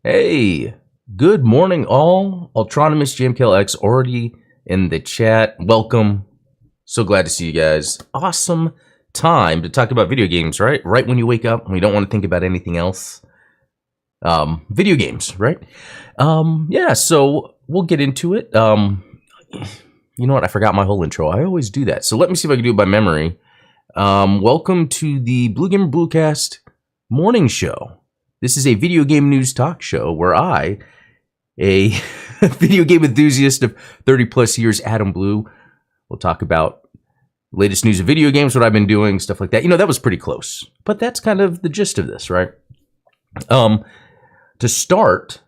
Hey, good morning all. Ultronimus JMKLX already in the chat. Welcome. So glad to see you guys. Awesome time to talk about video games, right? Right when you wake up and you don't want to think about anything else. Video games, right? Yeah, so we'll get into it. You know what? I forgot my whole intro. I always do that. So let me see if I can do it by memory. Welcome to the BlueGamer Bluecast morning show. This is a video game news talk show where I, a video game enthusiast of 30 plus years, Adam Blue, will talk about latest news of video games, what I've been doing, stuff like that. You know, that was pretty close, but that's kind of the gist of this, right? To start,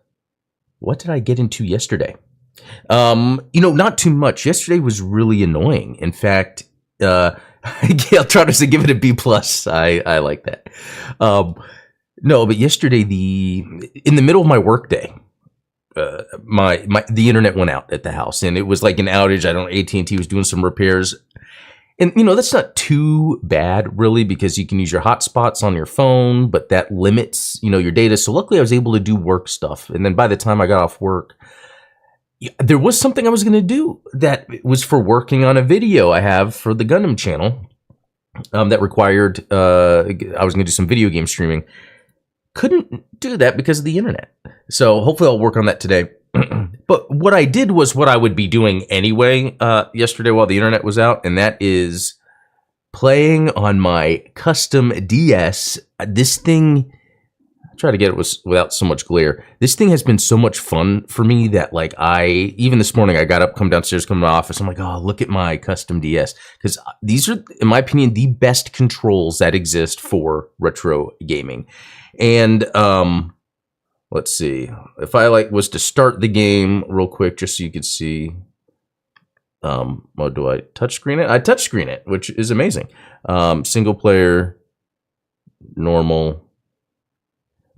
what did I get into yesterday? You know, not too much. Yesterday was really annoying. In fact, I'll try to give it a B+. I like that. No, but yesterday, in the middle of my workday, the internet went out at the house, and it was like an outage. I don't know, AT&T was doing some repairs, and you know that's not too bad really because you can use your hotspots on your phone, but that limits your data. So luckily, I was able to do work stuff, and then by the time I got off work, there was something I was going to do that was for working on a video I have for the Gundam channel that required I was going to do some video game streaming. Couldn't do that because of the internet. So hopefully I'll work on that today. But what I did was what I would be doing anyway yesterday while the internet was out, and that is playing on my custom DS. This thing, I try to get it without so much glare. This thing has been so much fun for me that like even this morning I got up, come downstairs, come to my office. I'm like, oh, look at my custom DS. Because these are, in my opinion, the best controls that exist for retro gaming. And let's see, if I was to start the game real quick, just so you could see, do I touchscreen it? I touchscreen it, which is amazing. Single player, normal.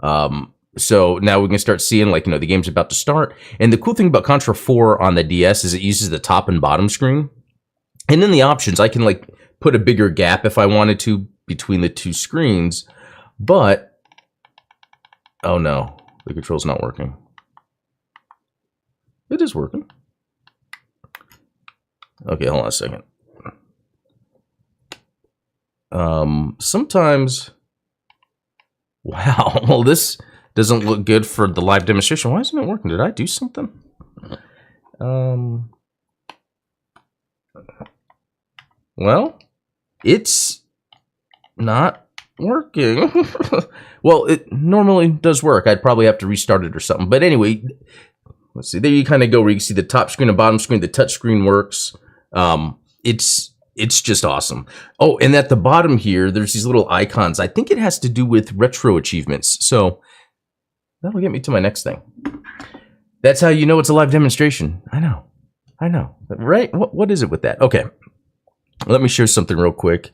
So now we can start seeing the game's about to start. And the cool thing about Contra 4 on the DS is it uses the top and bottom screen. And in the options, I can put a bigger gap if I wanted to between the two screens, but oh no, the control's not working. It is working. Okay, hold on a second. Sometimes, wow, well, this doesn't look good for the live demonstration. Why isn't it working? Did I do something? Well, it's not working. Well, it normally does work. I'd probably have to restart it or something. But anyway, let's see. There you kind of go where you can see the top screen and bottom screen. The touch screen works. It's just awesome. Oh, and at the bottom here, there's these little icons. I think it has to do with retro achievements. So that'll get me to my next thing. That's how you know it's a live demonstration. I know. Right? What is it with that? Okay. Let me share something real quick.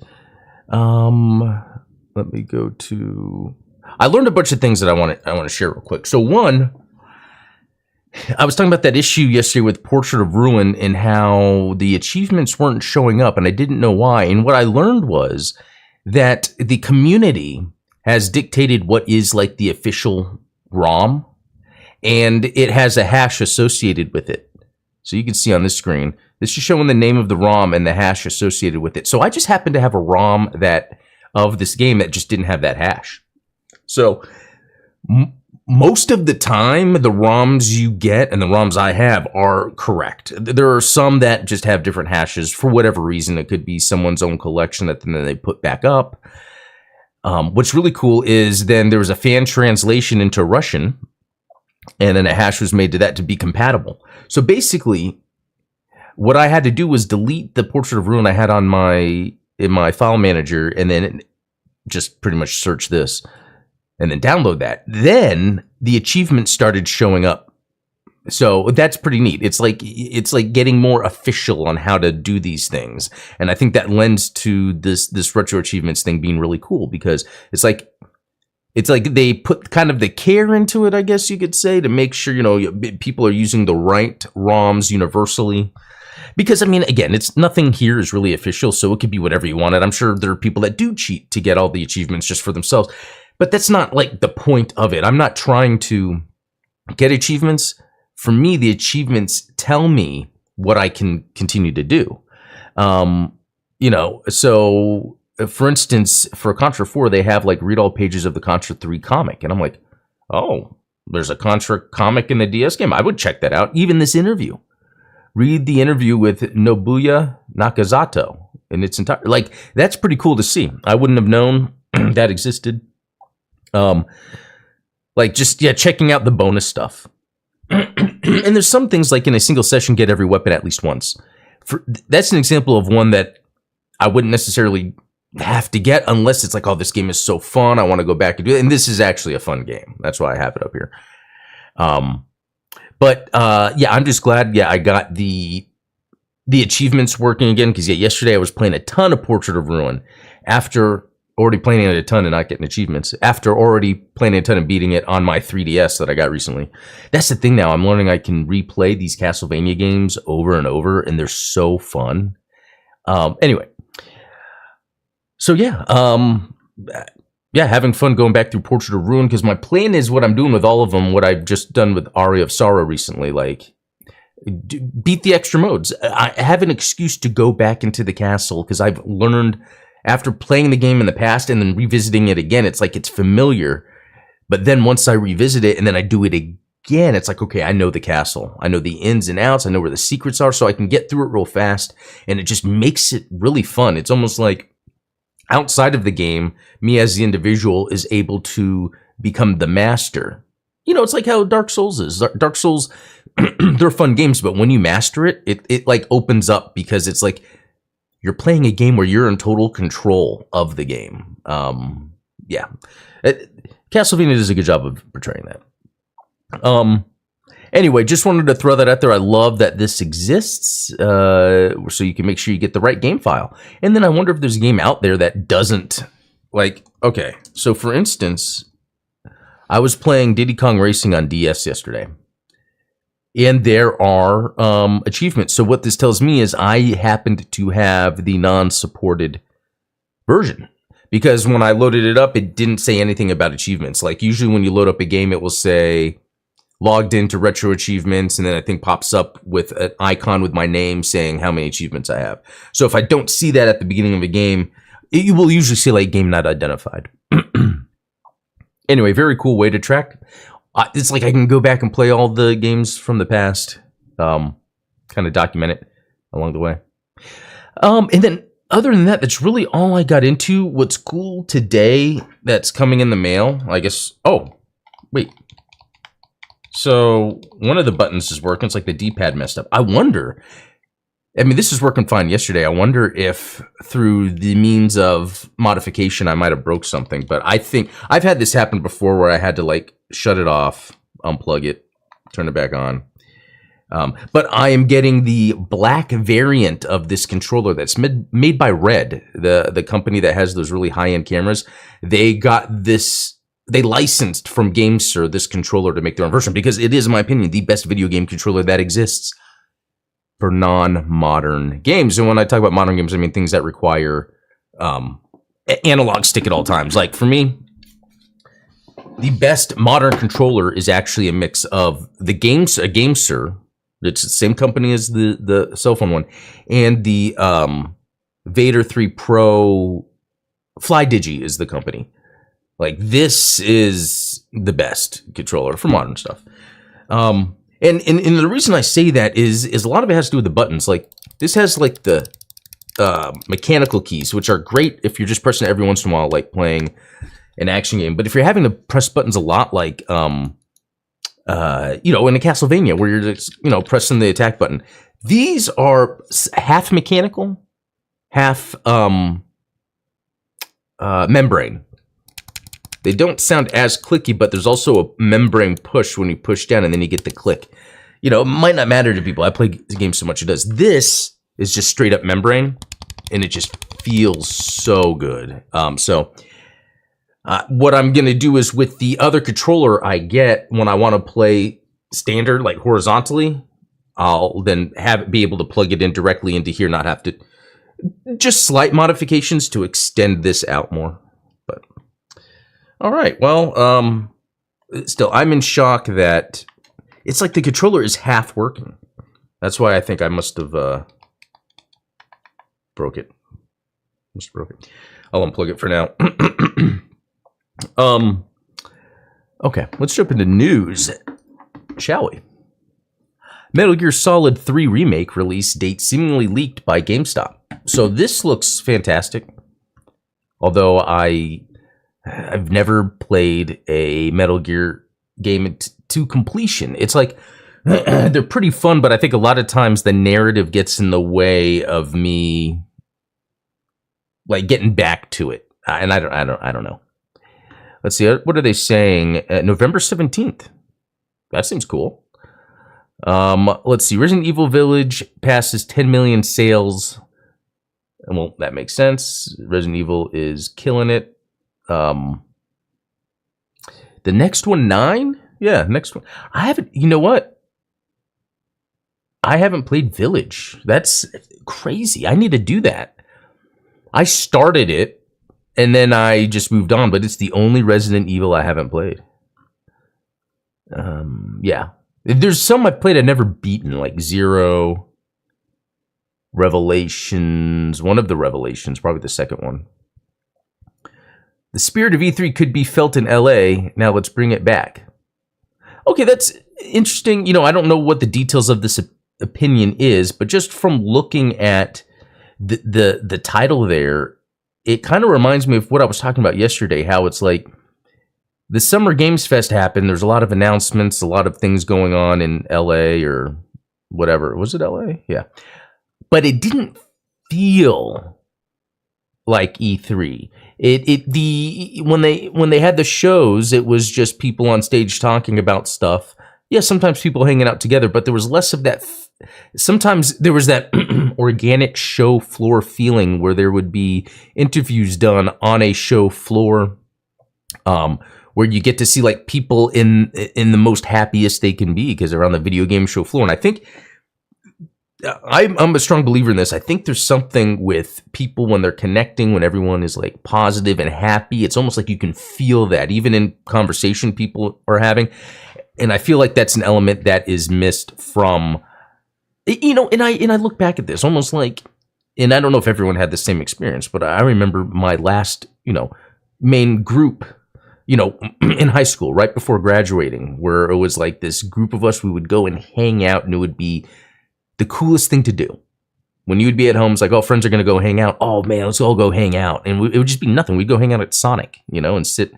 Let me go to... I learned a bunch of things that I want to share real quick. So one, I was talking about that issue yesterday with Portrait of Ruin and how the achievements weren't showing up, and I didn't know why. And what I learned was that the community has dictated what is like the official ROM, and it has a hash associated with it. So you can see on this screen, this is showing the name of the ROM and the hash associated with it. So I just happened to have a ROM of this game that just didn't have that hash. So most of the time, the ROMs you get and the ROMs I have are correct. There are some that just have different hashes for whatever reason. It could be someone's own collection that then they put back up. What's really cool is then there was a fan translation into Russian, and then a hash was made to that to be compatible. So basically, what I had to do was delete the Portrait of Ruin I had in my file manager, and then just pretty much search this, and then download that. Then the achievements started showing up. So that's pretty neat. It's like getting more official on how to do these things, and I think that lends to this retro achievements thing being really cool, because it's like they put kind of the care into it, I guess you could say, to make sure, people are using the right ROMs universally. Because, I mean, again, nothing here is really official, so it could be whatever you wanted. I'm sure there are people that do cheat to get all the achievements just for themselves. But that's not, like, the point of it. I'm not trying to get achievements. For me, the achievements tell me what I can continue to do. So, for instance, for Contra 4, they have, like, read all pages of the Contra 3 comic. And I'm like, oh, there's a Contra comic in the DS game. I would check that out. Even this interview. Read the interview with Nobuya Nakazato in its entire, like, that's pretty cool to see. I wouldn't have known that existed. Checking out the bonus stuff. And there's some things like in a single session, get every weapon at least once. That's an example of one that I wouldn't necessarily have to get unless it's like, oh, this game is so fun, I want to go back and do it. And this is actually a fun game. That's why I have it up here. I'm just glad, I got the achievements working again, because yesterday I was playing a ton of Portrait of Ruin after already playing it a ton and not getting achievements, after already playing a ton and beating it on my 3DS that I got recently. That's the thing now. I'm learning I can replay these Castlevania games over and over, and they're so fun. Having fun going back through Portrait of Ruin, because my plan is what I'm doing with all of them, what I've just done with Aria of Sorrow recently, like, beat the extra modes. I have an excuse to go back into the castle, because I've learned, after playing the game in the past and then revisiting it again, it's like it's familiar. But then once I revisit it and then I do it again, it's like, okay, I know the castle. I know the ins and outs. I know where the secrets are, so I can get through it real fast, and it just makes it really fun. It's almost like outside of the game, me as the individual is able to become the master. It's like how Dark Souls is. Dark Souls, they're fun games, but when you master it, it like opens up, because it's like you're playing a game where you're in total control of the game. Castlevania does a good job of portraying that. Anyway, just wanted to throw that out there. I love that this exists, so you can make sure you get the right game file. And then I wonder if there's a game out there that doesn't, like, okay. So for instance, I was playing Diddy Kong Racing on DS yesterday, and there are achievements. So what this tells me is I happened to have the non-supported version, because when I loaded it up, it didn't say anything about achievements. Like, usually when you load up a game, it will say logged into retro achievements, and then I think pops up with an icon with my name saying how many achievements I have. So if I don't see that at the beginning of a game, it will usually say like game not identified. Anyway, very cool way to track. It's like I can go back and play all the games from the past, kind of document it along the way. And then other than that, that's really all I got into. What's cool today that's coming in the mail, I guess. Oh, wait. So one of the buttons is working. It's like the D-pad messed up. I wonder, I mean, this is working fine yesterday. I wonder if through the means of modification, I might have broke something. But I think I've had this happen before where I had to like shut it off, unplug it, turn it back on. But I am getting the black variant of this controller that's made by Red, the company that has those really high-end cameras. They got this they licensed from GameSir this controller to make their own version, because it is, in my opinion, the best video game controller that exists for non-modern games. And when I talk about modern games, I mean things that require analog stick at all times. Like for me, the best modern controller is actually a mix of a GameSir, it's the same company as the cell phone one, and the Vader 3 Pro. FlyDigi is the company. Like, this is the best controller for modern stuff. And the reason I say that is a lot of it has to do with the buttons. Like, this has like the mechanical keys, which are great if you're just pressing it every once in a while, like playing an action game. But if you're having to press buttons a lot, like you know, in a Castlevania where you're just, you know, pressing the attack button, these are half mechanical, half membrane. They don't sound as clicky, but there's also a membrane push when you push down and then you get the click. You know, it might not matter to people. I play the game so much it does. This is just straight up membrane, and it just feels so good. What I'm going to do is with the other controller I get when I want to play standard, like horizontally, I'll then be able to plug it in directly into here, not have to, just slight modifications to extend this out more. But all right, well, still, I'm in shock that it's like the controller is half working. That's why I think I must have broke it. I'll unplug it for now. Okay, let's jump into news, shall we? Metal Gear Solid 3 Remake release date seemingly leaked by GameStop. So this looks fantastic. Although I've never played a Metal Gear game to completion. It's like they're pretty fun, but I think a lot of times the narrative gets in the way of me like getting back to it. And I don't know. Let's see, what are they saying? November 17th. That seems cool. Let's see, Resident Evil Village passes 10 million sales. Well, that makes sense. Resident Evil is killing it. The next one, 9? Yeah, next one. I haven't, you know what? I haven't played Village. That's crazy. I need to do that. I started it, and then I just moved on, but it's the only Resident Evil I haven't played. Yeah. There's some I've played I've never beaten, like Zero, Revelations, one of the Revelations, probably the second one. The spirit of E3 could be felt in LA. Now let's bring it back. Okay, that's interesting. You know, I don't know what the details of this opinion is, but just from looking at the title there, it kind of reminds me of what I was talking about yesterday, how it's like the Summer Games Fest happened. There's a lot of announcements, a lot of things going on in LA or whatever. Was it LA? Yeah. But it didn't feel like E3. When they had the shows, it was just people on stage talking about stuff. Yeah, sometimes people hanging out together, but there was less of that. Sometimes there was that organic show floor feeling where there would be interviews done on a show floor, where you get to see like people in the most happiest they can be because they're on the video game show floor. And I think I'm a strong believer in this. I think there's something with people when they're connecting, when everyone is like positive and happy. It's almost like you can feel that even in conversation people are having. And I feel like that's an element that is missed from, you know, and I look back at this almost like, and I don't know if everyone had the same experience, but I remember my last, you know, main group, you know, in high school, right before graduating, where it was like this group of us, we would go and hang out, and it would be the coolest thing to do. When you would be at home, it's like, oh, friends are going to go hang out. Oh, man, let's all go hang out. And it would just be nothing. We'd go hang out at Sonic, you know, and sit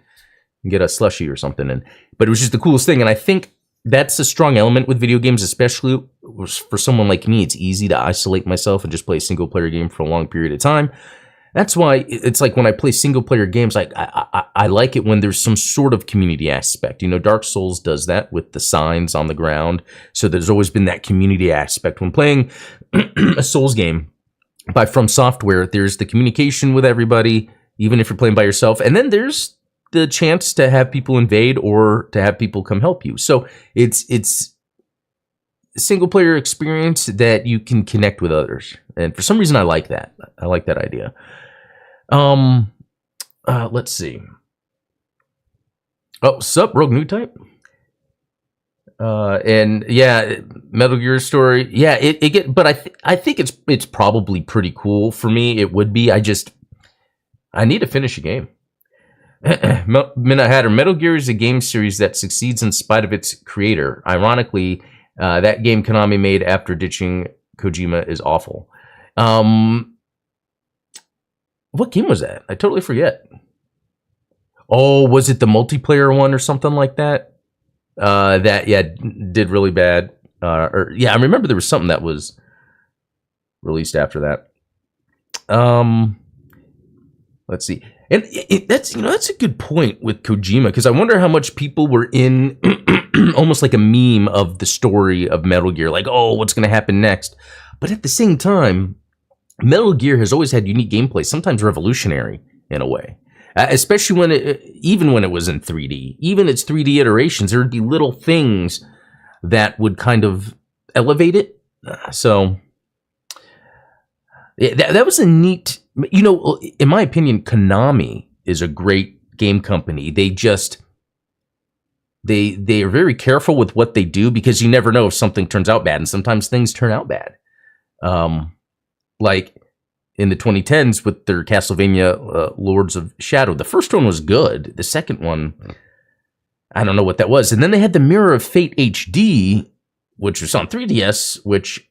and get a slushie or something. But it was just the coolest thing. And I think that's a strong element with video games, especially for someone like me. It's easy to isolate myself and just play a single player game for a long period of time. That's why it's like when I play single player games, like I like it when there's some sort of community aspect. You know, Dark Souls does that with the signs on the ground. So there's always been that community aspect. When playing a Souls game by From Software, there's the communication with everybody, even if you're playing by yourself. And then there's the chance to have people invade or to have people come help you. So it's a single player experience that you can connect with others. And for some reason, I like that. I like that idea. Let's see. Oh, sup, Rogue New Type? And yeah, Metal Gear story. Yeah, but I think it's probably pretty cool. For me, it would be. I need to finish a game. Midnight Hatter. Metal Gear is a game series that succeeds in spite of its creator. Ironically, that game Konami made after ditching Kojima is awful. What game was that? I totally forget. Oh, was it the multiplayer one or something like that? Did really bad. I remember there was something that was released after that. Let's see. And that's a good point with Kojima, because I wonder how much people were in almost like a meme of the story of Metal Gear, like, oh, what's going to happen next? But at the same time, Metal Gear has always had unique gameplay, sometimes revolutionary in a way. Especially even when it was in 3D, even its 3D iterations, there would be little things that would kind of elevate it. So that was a neat, in my opinion, Konami is a great game company. They are very careful with what they do, because you never know if something turns out bad, and sometimes things turn out bad. Like in the 2010s with their Castlevania Lords of Shadow. The first one was good. The second one, I don't know what that was. And then they had the Mirror of Fate HD, which was on 3DS, which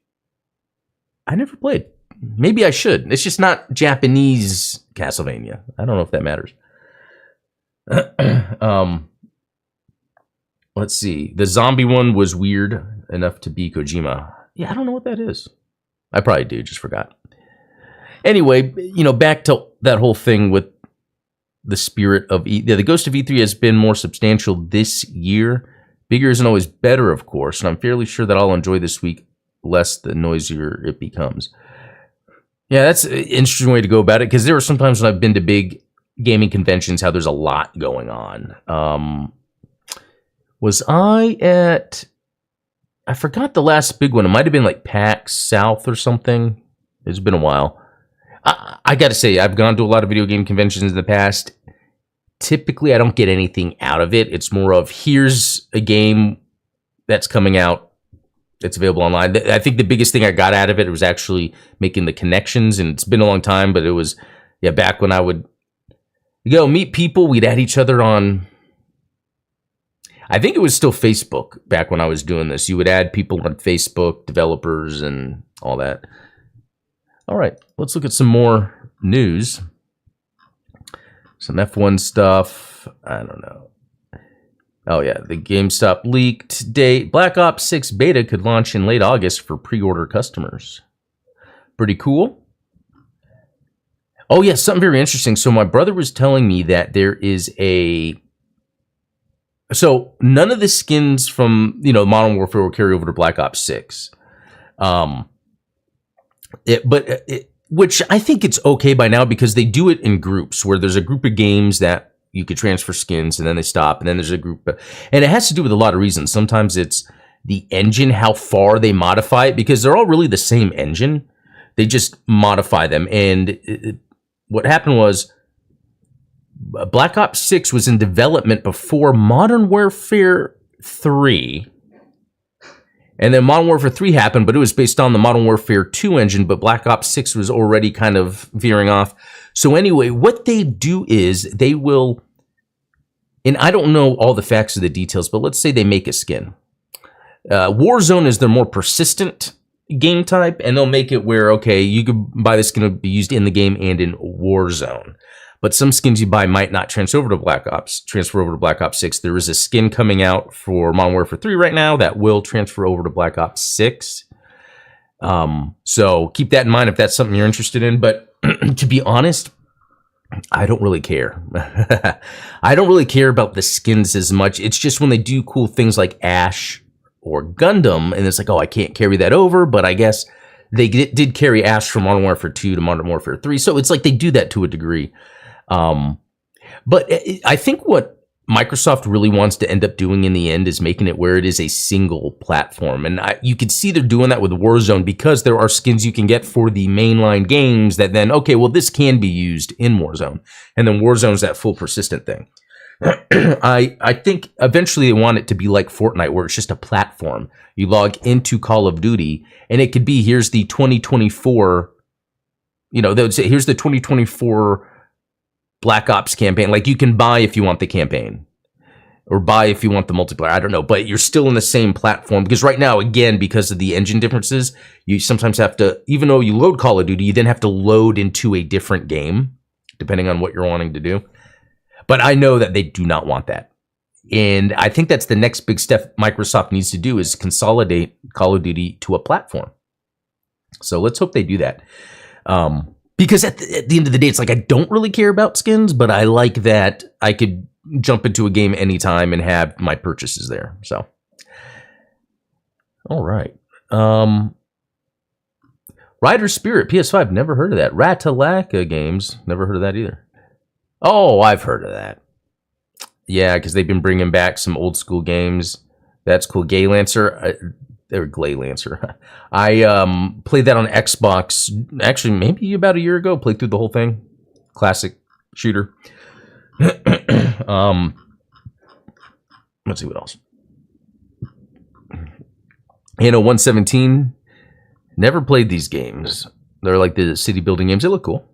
I never played. Maybe I should. It's just not Japanese Castlevania. I don't know if that matters. Let's see. The zombie one was weird enough to be Kojima. Yeah, I don't know what that is. I probably do, just forgot. Anyway, back to that whole thing with the spirit of the Ghost of E3 has been more substantial this year. Bigger isn't always better, of course, and I'm fairly sure that I'll enjoy this week less the noisier it becomes. Yeah, that's an interesting way to go about it, because there are some times when I've been to big gaming conventions how there's a lot going on. Was I at... I forgot the last big one. It might have been like PAX South or something. It's been a while. I got to say, I've gone to a lot of video game conventions in the past. Typically, I don't get anything out of it. It's more of, here's a game that's coming out. It's available online. I think the biggest thing I got out of it was actually making the connections. And it's been a long time, but it was, back when I would go meet people. We'd add each other on... I think it was still Facebook back when I was doing this. You would add people on Facebook, developers, and all that. All right, let's look at some more news. Some F1 stuff. I don't know. Oh, yeah, the GameStop leaked date. Black Ops 6 beta could launch in late August for pre-order customers. Pretty cool. Oh, yeah, something very interesting. So my brother was telling me that there is a... So none of the skins from, Modern Warfare will carry over to Black Ops 6. Which I think it's okay by now, because they do it in groups, where there's a group of games that you could transfer skins and then they stop, and then there's a group, and it has to do with a lot of reasons. Sometimes it's the engine, how far they modify it, because they're all really the same engine. They just modify them. And what happened was, Black Ops 6 was in development before Modern Warfare 3. And then Modern Warfare 3 happened, but it was based on the Modern Warfare 2 engine, but Black Ops 6 was already kind of veering off. So anyway, what they do is they will, and I don't know all the facts or the details, but let's say they make a skin. Warzone is their more persistent game type, and they'll make it where, okay, you could buy this skin to be used in the game and in Warzone. But some skins you buy might not transfer over to Black Ops 6. There is a skin coming out for Modern Warfare 3 right now that will transfer over to Black Ops 6. So keep that in mind if that's something you're interested in. But to be honest, I don't really care. I don't really care about the skins as much. It's just when they do cool things like Ash or Gundam, and it's like, oh, I can't carry that over, but I guess they did carry Ash from Modern Warfare 2 to Modern Warfare 3. So it's like they do that to a degree. But I think what Microsoft really wants to end up doing in the end is making it where it is a single platform. And you can see they're doing that with Warzone because there are skins you can get for the mainline games that then, okay, well, this can be used in Warzone. And then Warzone's that full persistent thing. I think eventually they want it to be like Fortnite, where it's just a platform. You log into Call of Duty, and it could be, here's the 2024, they would say, here's the 2024 Black Ops campaign. Like, you can buy if you want the campaign or buy if you want the multiplayer. I don't know, but you're still in the same platform, because right now, again, because of the engine differences, you sometimes have to, even though you load Call of Duty, you then have to load into a different game depending on what you're wanting to do. But I know that they do not want that. And I think that's the next big step Microsoft needs to do, is consolidate Call of Duty to a platform. So let's hope they do that. Because at the end of the day, it's like, I don't really care about skins, but I like that I could jump into a game anytime and have my purchases there. So, all right. Rider Spirit, PS5, never heard of that. Ratalaka Games, never heard of that either. Oh, I've heard of that. Yeah, because they've been bringing back some old school games. That's cool. Gay Lancer. Or Glay Lancer. I played that on Xbox, actually, maybe about a year ago. Played through the whole thing. Classic shooter. Let's see what else. 117. Never played these games. They're like the city building games. They look cool.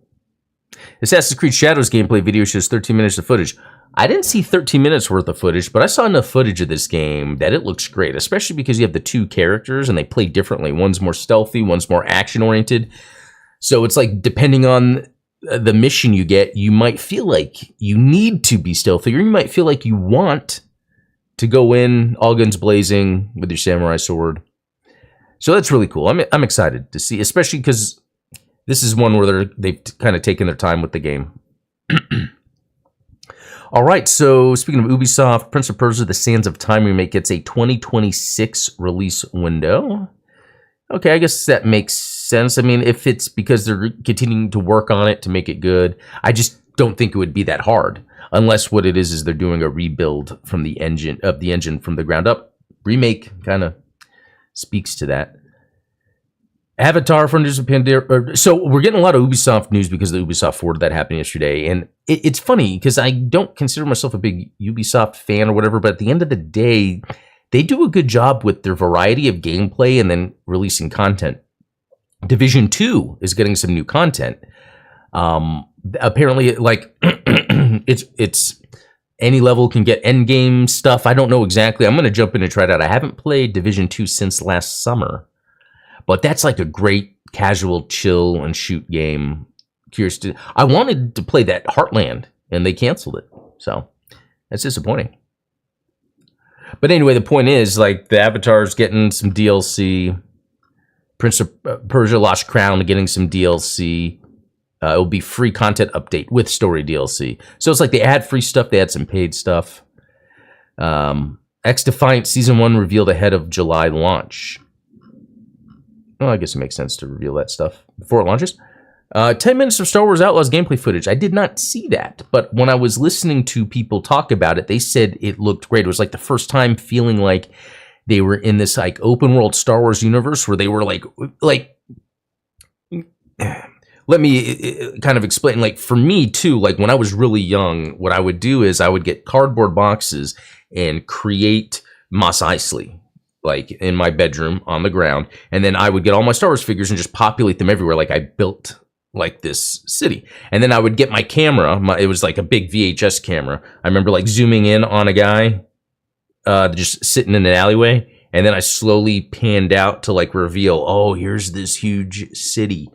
Assassin's Creed Shadows gameplay video shows 13 minutes of footage. I didn't see 13 minutes worth of footage, but I saw enough footage of this game that it looks great, especially because you have the two characters and they play differently. One's more stealthy, one's more action-oriented. So it's like, depending on the mission you get, you might feel like you need to be stealthy, or you might feel like you want to go in all guns blazing with your samurai sword. So that's really cool. I'm excited to see, especially because this is one where they've kind of taken their time with the game. All right, so speaking of Ubisoft, Prince of Persia: The Sands of Time remake gets a 2026 release window. Okay, I guess that makes sense. I mean, if it's because they're continuing to work on it to make it good, I just don't think it would be that hard, unless what it is they're doing a rebuild from the engine from the ground up. Remake kind of speaks to that. Avatar: Frontiers of Pandora. So we're getting a lot of Ubisoft news because of the Ubisoft Forward that happened yesterday. And it's funny because I don't consider myself a big Ubisoft fan or whatever, but at the end of the day, they do a good job with their variety of gameplay and then releasing content. Division 2 is getting some new content. Apparently, like, it's any level can get end game stuff. I don't know exactly. I'm going to jump in and try it out. I haven't played Division 2 since last summer. But that's like a great casual chill and shoot game. I wanted to play that Heartland, and they canceled it. So that's disappointing. But anyway, the point is, like, the Avatar's getting some DLC. Prince of Persia: Lost Crown getting some DLC. It will be free content update with story DLC. So it's like they add free stuff, they add some paid stuff. X Defiant Season 1 revealed ahead of July launch. Well, I guess it makes sense to reveal that stuff before it launches. 10 minutes of Star Wars Outlaws gameplay footage. I did not see that, but when I was listening to people talk about it, they said it looked great. It was like the first time feeling like they were in this like open world Star Wars universe where they were like, let me kind of explain. Like, for me too, like when I was really young, what I would do is I would get cardboard boxes and create Mos Eisley, like in my bedroom on the ground. And then I would get all my Star Wars figures and just populate them everywhere. Like I built like this city. And then I would get my camera. It was like a big VHS camera. I remember like zooming in on a guy just sitting in an alleyway. And then I slowly panned out to like reveal, oh, here's this huge city.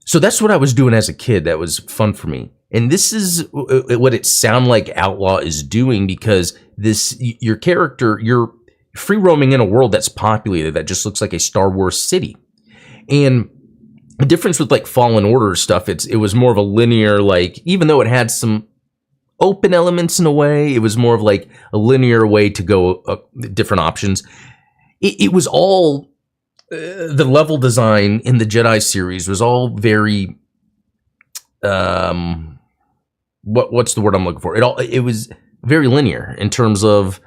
So that's what I was doing as a kid. That was fun for me. And this is what it sounds like Outlaw is doing, because your character, you're free roaming in a world that's populated, that just looks like a Star Wars city. And the difference with like Fallen Order stuff, it was more of a linear, like, even though it had some open elements in a way, it was more of like a linear way to go different options. It was all, the level design in the Jedi series was all very what's the word I'm looking for? It was very linear in terms of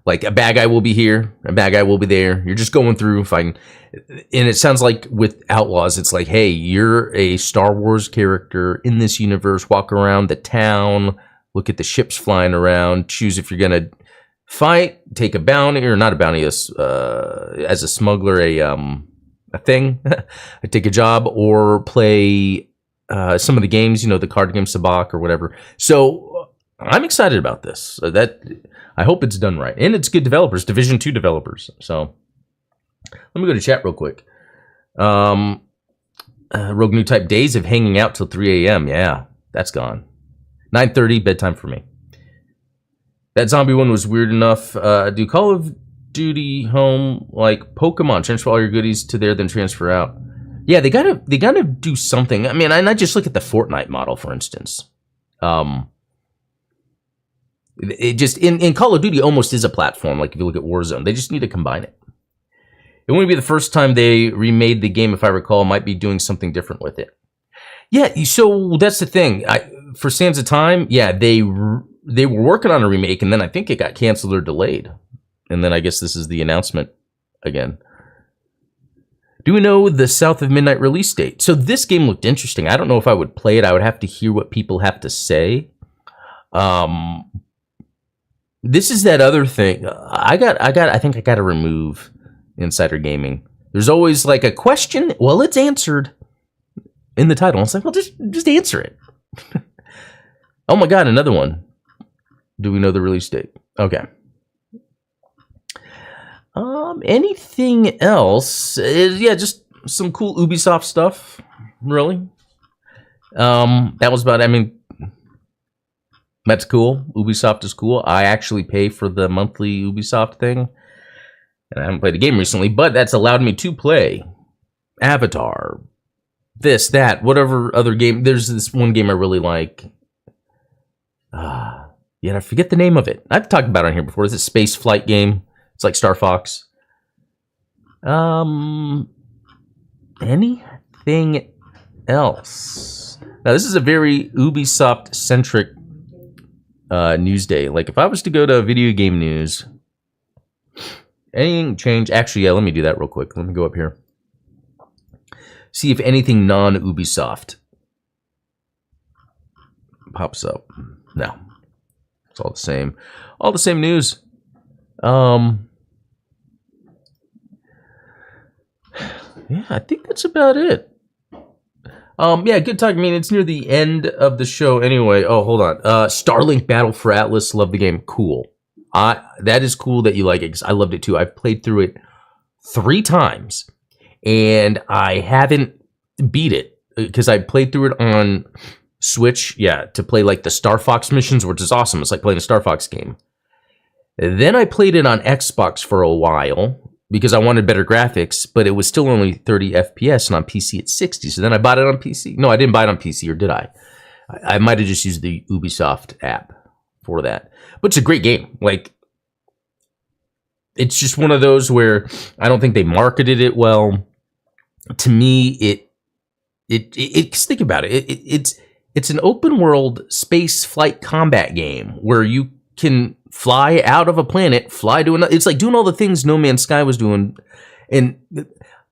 like a bad guy will be here, a bad guy will be there. You're just going through fighting. And it sounds like with Outlaws, it's like, hey, you're a Star Wars character in this universe, walk around the town, look at the ships flying around, choose if you're going to fight, take a bounty, or not a bounty, as a smuggler, a thing, take a job, or play some of the games, the card game Sabak or whatever. So I'm excited about this. I hope it's done right. And it's good developers, Division 2 developers. So let me go to chat real quick. Rogue New Type, days of hanging out till 3 a.m. Yeah, that's gone. 9:30, bedtime for me. That zombie one was weird enough. Do Call of Duty Home like Pokemon, transfer all your goodies to there, then transfer out. Yeah, they gotta do something. I mean, I just look at the Fortnite model, for instance. It just in Call of Duty almost is a platform. Like if you look at Warzone, they just need to combine it. It wouldn't be the first time they remade the game, if I recall. Might be doing something different with it. Yeah, so that's the thing. For Sands of Time, yeah, they were working on a remake, and then I think it got canceled or delayed. And then I guess this is the announcement again. Do we know the South of Midnight release date? So this game looked interesting. I don't know if I would play it. I would have to hear what people have to say. This is that other thing. I think I got to remove Insider Gaming. There's always like a question. Well, it's answered in the title. It's like, well, just answer it. Oh my God, another one. Do we know the release date? Okay. Anything else? Yeah, just some cool Ubisoft stuff. Really. That was about. I mean. That's cool. Ubisoft is cool. I actually pay for the monthly Ubisoft thing. And I haven't played a game recently, but that's allowed me to play Avatar, this, that, whatever other game. There's this one game I really like. Yeah, I forget the name of it. I've talked about it on here before. It's a space flight game. It's like Star Fox. Anything else? Now, this is a very Ubisoft-centric news day. Like, if I was to go to video game news, anything change? Actually, yeah, let me do that real quick. Let me go up here. See if anything non-Ubisoft pops up. No. It's all the same. All the same news. Yeah, I think that's about it. Yeah, good talk. I mean, it's near the end of the show anyway. Oh, hold on. Starlink Battle for Atlas. Love the game. Cool. That is cool that you like it, because I loved it too. I've played through it 3 times, and I haven't beat it, because I played through it on Switch, yeah, to play like the Star Fox missions, which is awesome. It's like playing a Star Fox game. Then I played it on Xbox for a while, because I wanted better graphics, but it was still only 30 FPS, and on PC it's 60. So then I bought it on PC. No, I didn't buy it on PC, or did I? I might have just used the Ubisoft app for that. But it's a great game. Like, it's just one of those where I don't think they marketed it well. To me, think about it. It's an open world space flight combat game where you can fly out of a planet, fly to another. It's like doing all the things No Man's Sky was doing. And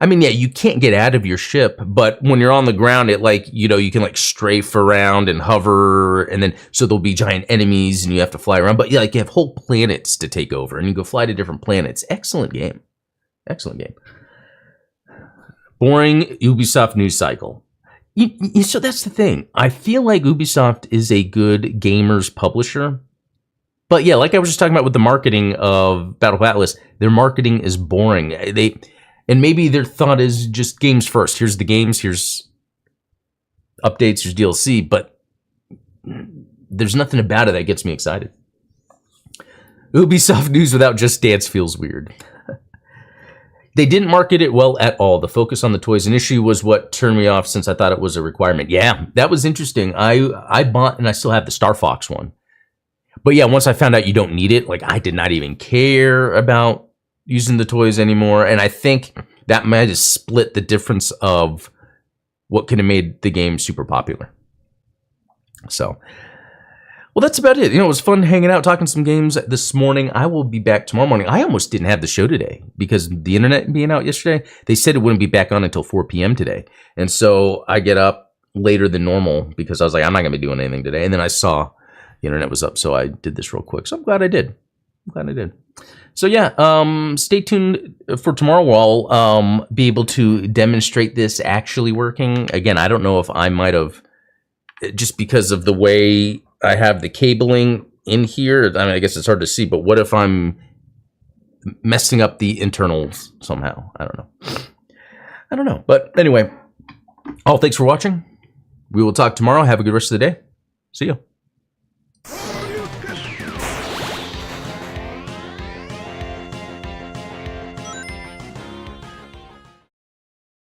I mean, yeah, you can't get out of your ship, but when you're on the ground, it like, you can like strafe around and hover, and then so there'll be giant enemies and you have to fly around. But yeah, like you have whole planets to take over, and you go fly to different planets. Excellent game. Excellent game. Boring Ubisoft news cycle. So that's the thing. I feel like Ubisoft is a good gamers publisher. But yeah, like I was just talking about with the marketing of Battle for Atlas, their marketing is boring. And maybe their thought is just games first. Here's the games, here's updates, here's DLC, but there's nothing about it that gets me excited. Ubisoft news without Just Dance feels weird. They didn't market it well at all. The focus on the toys initially was what turned me off, since I thought it was a requirement. Yeah, that was interesting. I bought, and I still have the Star Fox one. But yeah, once I found out you don't need it, like I did not even care about using the toys anymore. And I think that might have split the difference of what could have made the game super popular. So Well, that's about it. You know, it was fun hanging out, talking some games this morning. I will be back tomorrow morning. I almost didn't have the show today because the internet being out yesterday, they said it wouldn't be back on until 4 p.m. today. And so I get up later than normal because I was like, I'm not going to be doing anything today. And then I saw the internet was up, so I did this real quick. So I'm glad I did. So yeah, stay tuned for tomorrow. We'll be able to demonstrate this actually working. Again, I don't know if I might have, just because of the way I have the cabling in here. I mean, I guess it's hard to see, but what if I'm messing up the internals somehow? I don't know. But anyway, thanks for watching. We will talk tomorrow. Have a good rest of the day. See you.